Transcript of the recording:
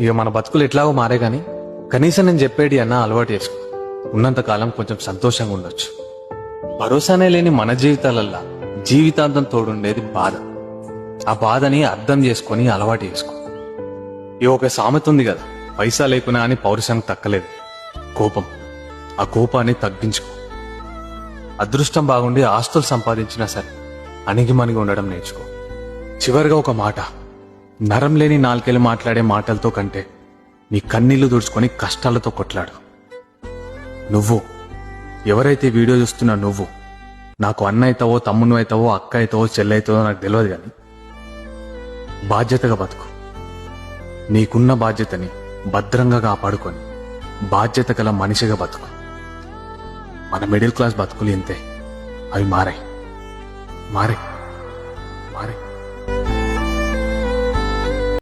ఇక మన బతుకులు ఎట్లాగో మారే గాని కనీసం నేను చెప్పేది అన్న అలవాటు చేసుకో. ఉన్నంతకాలం కొంచెం సంతోషంగా ఉండొచ్చు. భరోసానే లేని మన జీవితాలల్లా జీవితాంతం తోడుండేది బాధ. ఆ బాధని అర్థం చేసుకొని అలవాటు చేసుకో. ఈ ఒక సామెత ఉంది కదా, పైసా లేకున్నా అని పౌరుషానికి తక్కలేదు కోపం. ఆ కోపాన్ని తగ్గించుకో. అదృష్టం బాగుండి ఆస్తులు సంపాదించినా సరే అణిగిమణిగి ఉండడం నేర్చుకో. చివరిగా ఒక మాట, నరం లేని నాలుకేళ్ళు మాట్లాడే మాటలతో కంటే నీ కన్నీళ్లు తుడుచుకొని కష్టాలతో కొట్లాడు. నువ్వు ఎవరైతే వీడియో చూస్తున్నా నువ్వు నాకు అన్న అవుతావో, తమ్మును అవుతావో, అక్క అవుతావో, చెల్లి అవుతావో నాకు తెలియదు, కానీ బాధ్యతగా బతుకు. నీకున్న బాధ్యతని భద్రంగా కాపాడుకొని బాధ్యత గల మనిషిగా బతుకు. మన మిడిల్ క్లాస్ బతుకులు ఇంతే, అవి మారాయి.